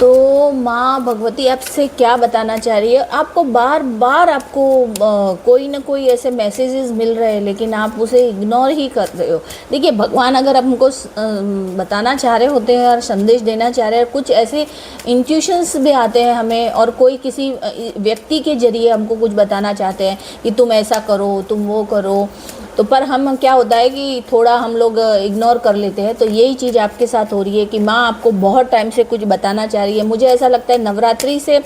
तो माँ भगवती आपसे क्या बताना चाह रही है, आपको बार बार आपको कोई ना कोई ऐसे मैसेजेस मिल रहे हैं लेकिन आप उसे इग्नोर ही कर रहे हो। देखिए, भगवान अगर हमको बताना चाह रहे होते हैं और संदेश देना चाह रहे हैं, कुछ ऐसे इंट्यूशंस भी आते हैं हमें, और कोई किसी व्यक्ति के जरिए हमको कुछ बताना चाहते हैं कि तुम ऐसा करो, तुम वो करो, तो पर हम क्या होता है कि थोड़ा हम लोग इग्नोर कर लेते हैं। तो यही चीज़ आपके साथ हो रही है कि माँ आपको बहुत टाइम से कुछ बताना चाह रही है। मुझे ऐसा लगता है नवरात्रि से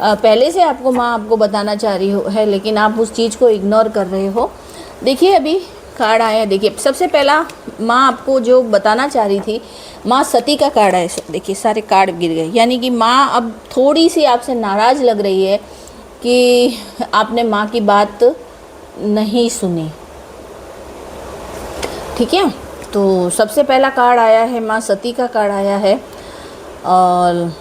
पहले से आपको माँ आपको बताना चाह रही है, लेकिन आप उस चीज़ को इग्नोर कर रहे हो। देखिए, अभी कार्ड आया, देखिए सबसे पहला माँ आपको जो बताना चाह रही थी, माँ सती का कार्ड है। देखिए सारे कार्ड गिर गए, यानी कि माँ अब थोड़ी सी आपसे नाराज़ लग रही है कि आपने माँ की बात नहीं सुनी। ठीक है, तो सबसे पहला कार्ड आया है, माँ सती का कार्ड आया है। और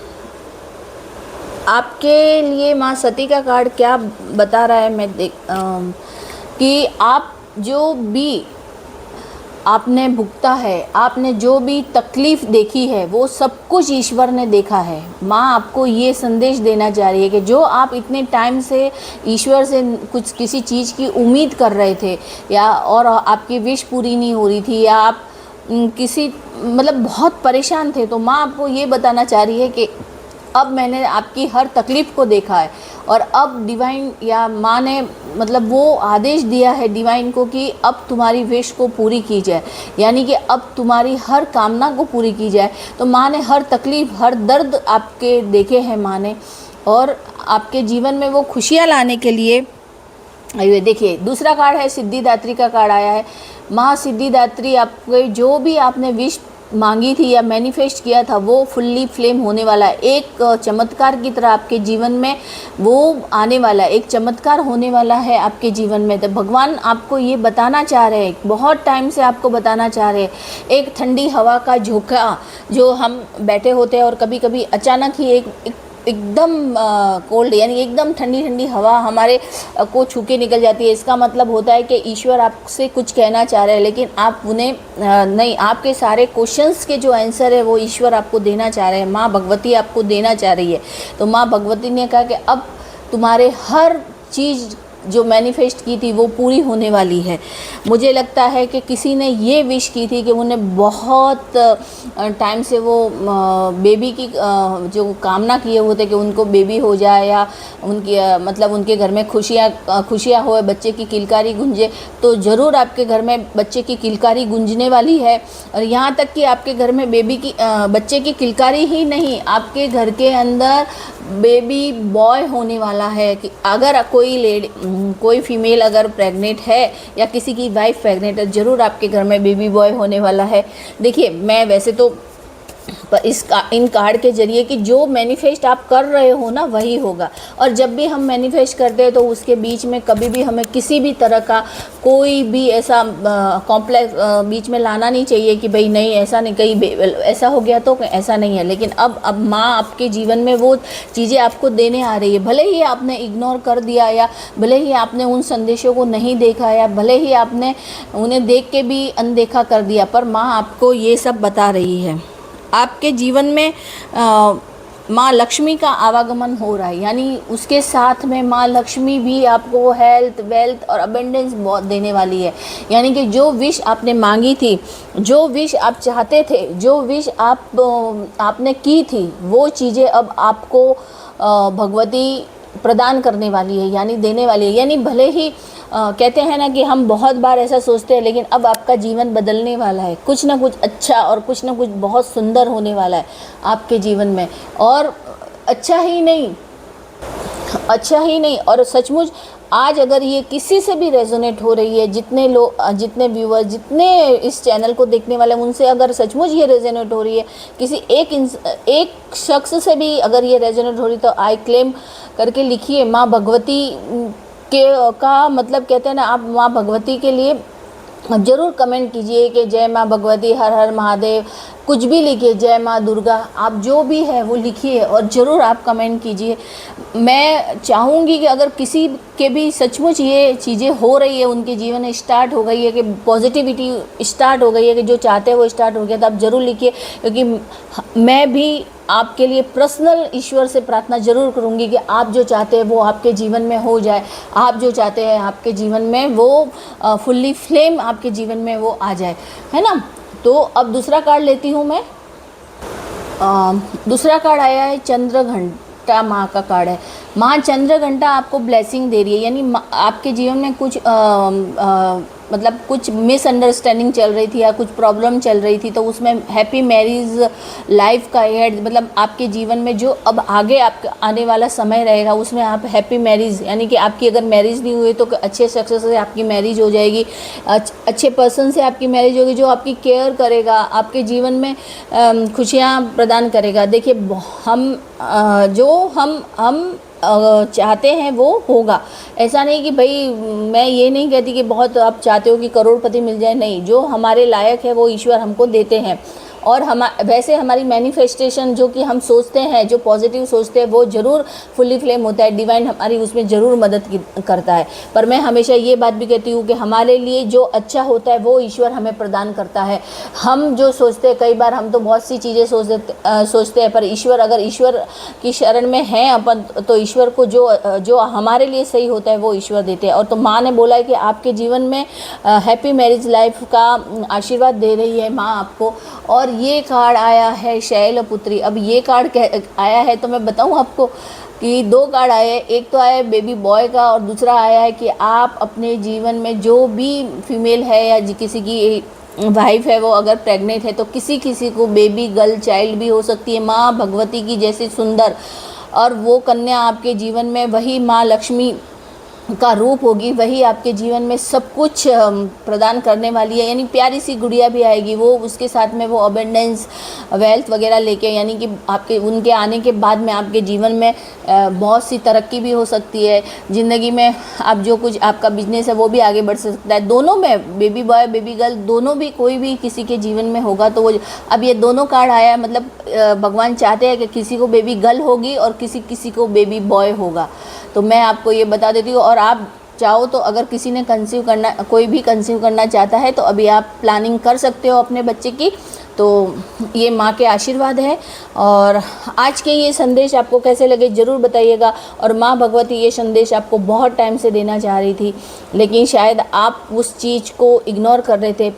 आपके लिए माँ सती का कार्ड क्या बता रहा है, मैं कि आप जो भी आपने भुगता है, आपने जो भी तकलीफ़ देखी है, वो सब कुछ ईश्वर ने देखा है। माँ आपको ये संदेश देना चाह रही है कि जो आप इतने टाइम से ईश्वर से कुछ किसी चीज़ की उम्मीद कर रहे थे, या और आपकी विश पूरी नहीं हो रही थी, या आप किसी मतलब बहुत परेशान थे, तो माँ आपको ये बताना चाह रही है कि अब मैंने आपकी हर तकलीफ़ को देखा है, और अब डिवाइन या माँ ने मतलब वो आदेश दिया है डिवाइन को कि अब तुम्हारी विश को पूरी की जाए, यानी कि अब तुम्हारी हर कामना को पूरी की जाए। तो माँ ने हर तकलीफ़, हर दर्द आपके देखे हैं माँ ने, और आपके जीवन में वो खुशियाँ लाने के लिए। ये देखिए, दूसरा कार्ड है, सिद्धिदात्री का कार्ड आया है। माँ सिद्धिदात्री आपके जो भी आपने विश मांगी थी या मैनिफेस्ट किया था, वो फुल्ली फ्लेम होने वाला है। एक चमत्कार की तरह आपके जीवन में वो आने वाला है, एक चमत्कार होने वाला है आपके जीवन में। तो भगवान आपको ये बताना चाह रहे हैं, बहुत टाइम से आपको बताना चाह रहे हैं। एक ठंडी हवा का झोंका, जो हम बैठे होते हैं और कभी कभी अचानक ही एकदम कोल्ड, यानी एकदम ठंडी ठंडी हवा हमारे को छू के निकल जाती है। इसका मतलब होता है कि ईश्वर आपसे कुछ कहना चाह रहे हैं, लेकिन आप उन्हें नहीं, आपके सारे क्वेश्चंस के जो आंसर है वो ईश्वर आपको देना चाह रहे हैं, माँ भगवती आपको देना चाह रही है। तो माँ भगवती ने कहा कि अब तुम्हारे हर चीज़ जो मैनिफेस्ट की थी वो पूरी होने वाली है। मुझे लगता है कि किसी ने ये विश की थी कि उन्हें बहुत टाइम से वो बेबी की जो कामना किए हुए थे कि उनको बेबी हो जाए, या उनकी मतलब उनके घर में खुशियाँ होए, बच्चे की किलकारी गूंजे। तो ज़रूर आपके घर में बच्चे की किलकारी गूंजने वाली है। और यहाँ तक कि आपके घर में बच्चे की किलकारी ही नहीं, आपके घर के अंदर बेबी बॉय होने वाला है। कि अगर कोई फीमेल अगर प्रेग्नेंट है या किसी की वाइफ प्रेग्नेंट है, ज़रूर आपके घर में बेबी बॉय होने वाला है। देखिए, मैं वैसे तो इन कार्ड के जरिए कि जो मैनिफेस्ट आप कर रहे हो ना, वही होगा। और जब भी हम मैनिफेस्ट करते हैं तो उसके बीच में कभी भी हमें किसी भी तरह का कोई भी ऐसा कॉम्प्लेक्स बीच में लाना नहीं चाहिए कि भाई नहीं, ऐसा नहीं, कहीं ऐसा हो गया तो ऐसा नहीं है। लेकिन अब माँ आपके जीवन में वो चीज़ें आपको देने आ रही है। भले ही आपने इग्नोर कर दिया, या भले ही आपने उन संदेशों को नहीं देखा, या भले ही आपने उन्हें देख के भी अनदेखा कर दिया, पर माँ आपको ये सब बता रही है। आपके जीवन में माँ लक्ष्मी का आवागमन हो रहा है, यानी उसके साथ में माँ लक्ष्मी भी आपको हेल्थ, वेल्थ और अबेंडेंस बहुत देने वाली है। यानी कि जो विश आपने मांगी थी, जो विश आप चाहते थे, जो विश आपने की थी, वो चीज़ें अब आपको भगवती प्रदान करने वाली है, यानी देने वाली है। यानी भले ही कहते हैं ना कि हम बहुत बार ऐसा सोचते हैं, लेकिन अब आपका जीवन बदलने वाला है। कुछ ना कुछ अच्छा और कुछ ना कुछ बहुत सुंदर होने वाला है आपके जीवन में। और अच्छा ही नहीं, और सचमुच आज अगर ये किसी से भी रेजोनेट हो रही है, जितने लोग, जितने व्यूअर्स, जितने इस चैनल को देखने वाले, उनसे अगर सचमुच ये रेजोनेट हो रही है, किसी एक शख्स से भी अगर ये रेजोनेट हो रही, तो आई क्लेम करके लिखिए माँ भगवती का मतलब कहते हैं ना, आप माँ भगवती के लिए ज़रूर कमेंट कीजिए कि जय माँ भगवती, हर हर महादेव, कुछ भी लिखिए, जय माँ दुर्गा, आप जो भी है वो लिखिए और ज़रूर आप कमेंट कीजिए। मैं चाहूँगी कि अगर किसी के भी सचमुच ये चीज़ें हो रही है, उनके जीवन में स्टार्ट हो गई है, कि पॉजिटिविटी स्टार्ट हो गई है, कि जो चाहते हैं वो स्टार्ट हो गया, तो आप ज़रूर लिखिए। क्योंकि मैं भी आपके लिए पर्सनल ईश्वर से प्रार्थना ज़रूर करूँगी कि आप जो चाहते हैं वो आपके जीवन में हो जाए, आप जो चाहते हैं आपके जीवन में वो फुल्ली फ्लेम आपके जीवन में वो आ जाए, है ना। तो अब दूसरा कार्ड लेती हूँ मैं। दूसरा कार्ड आया है चंद्र घंटा माँ का कार्ड है। माँ चंद्र घंटा आपको ब्लेसिंग दे रही है, यानी आपके जीवन में कुछ मतलब कुछ मिसअंडरस्टैंडिंग चल रही थी या कुछ प्रॉब्लम चल रही थी, तो उसमें हैप्पी मैरिज लाइफ का है, मतलब आपके जीवन में जो अब आगे आपका आने वाला समय रहेगा उसमें आप हैप्पी मैरिज, यानी कि आपकी अगर मैरिज नहीं हुई तो अच्छे सक्सेस से आपकी मैरिज हो जाएगी, अच्छे पर्सन से आपकी मैरिज होगी जो आपकी केयर करेगा, आपके जीवन में खुशियाँ प्रदान करेगा। देखिए जो हम चाहते हैं वो होगा। ऐसा नहीं कि भाई, मैं ये नहीं कहती कि बहुत आप चाहते हो कि करोड़पति मिल जाए, नहीं, जो हमारे लायक है वो ईश्वर हमको देते हैं। और वैसे हमारी मैनिफेस्टेशन जो कि हम सोचते हैं, जो पॉजिटिव सोचते हैं, वो ज़रूर फुल्ली फ्लेम होता है, डिवाइन हमारी उसमें ज़रूर मदद करता है। पर मैं हमेशा ये बात भी कहती हूँ कि हमारे लिए जो अच्छा होता है वो ईश्वर हमें प्रदान करता है। हम जो सोचते हैं, कई बार हम तो बहुत सी चीज़ें सोचते हैं, पर ईश्वर, अगर ईश्वर की शरण में हैं अपन, तो ईश्वर को जो हमारे लिए सही होता है वो ईश्वर देते हैं। और तो माँ ने बोला है कि आपके जीवन में हैप्पी मैरिज लाइफ का आशीर्वाद दे रही है माँ आपको। और ये कार्ड आया है शैलपुत्री। अब ये कार्ड आया है तो मैं बताऊं आपको कि दो कार्ड आए हैं, एक तो आया है बेबी बॉय का और दूसरा आया है कि आप अपने जीवन में जो भी फीमेल है या किसी की वाइफ है वो अगर प्रेग्नेंट है तो किसी को बेबी गर्ल चाइल्ड भी हो सकती है, माँ भगवती की जैसी सुंदर, और वो कन्या आपके जीवन में वही माँ लक्ष्मी का रूप होगी, वही आपके जीवन में सब कुछ प्रदान करने वाली है। यानी प्यारी सी गुड़िया भी आएगी, वो उसके साथ में वो अबेंडेंस वेल्थ वगैरह लेके, यानी कि आपके उनके आने के बाद में आपके जीवन में बहुत सी तरक्की भी हो सकती है। ज़िंदगी में आप जो कुछ आपका बिजनेस है वो भी आगे बढ़ सकता है। दोनों में, बेबी बॉय बेबी गर्ल दोनों भी, कोई भी किसी के जीवन में होगा तो वो, अब ये दोनों कार्ड आया है, मतलब भगवान चाहते हैं कि किसी को बेबी गर्ल होगी और किसी को बेबी बॉय होगा। तो मैं आपको ये बता देती हूँ। और आप चाहो तो अगर किसी ने कंसीव करना, कोई भी कंसीव करना चाहता है तो अभी आप प्लानिंग कर सकते हो अपने बच्चे की। तो ये माँ के आशीर्वाद है। और आज के ये संदेश आपको कैसे लगे ज़रूर बताइएगा। और माँ भगवती ये संदेश आपको बहुत टाइम से देना चाह रही थी, लेकिन शायद आप उस चीज़ को इग्नोर कर रहे थे।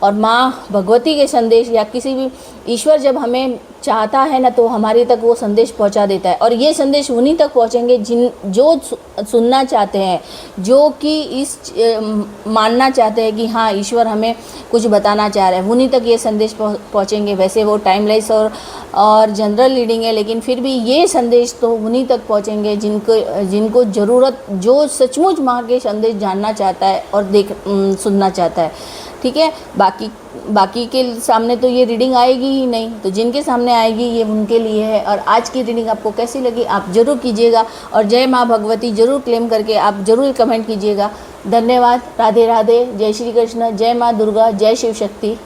और माँ भगवती के संदेश या किसी भी ईश्वर जब हमें चाहता है ना, तो हमारे तक वो संदेश पहुंचा देता है। और ये संदेश उन्हीं तक पहुंचेंगे जो सुनना चाहते हैं, जो कि मानना चाहते हैं कि हाँ ईश्वर हमें कुछ बताना चाह रहा है, उन्हीं तक ये संदेश पहुंचेंगे। वैसे वो टाइमलेस और जनरल रीडिंग है, लेकिन फिर भी ये संदेश तो उन्हीं तक पहुंचेंगे जिनको ज़रूरत, जो सचमुच माँ के संदेश जानना चाहता है और सुनना चाहता है। ठीक है, बाकी के सामने तो ये रीडिंग आएगी ही नहीं, तो जिनके सामने आएगी ये उनके लिए है। और आज की रीडिंग आपको कैसी लगी आप ज़रूर कीजिएगा, और जय माँ भगवती ज़रूर क्लेम करके आप ज़रूर कमेंट कीजिएगा। धन्यवाद। राधे राधे। जय श्री कृष्ण। जय माँ दुर्गा। जय शिव शक्ति।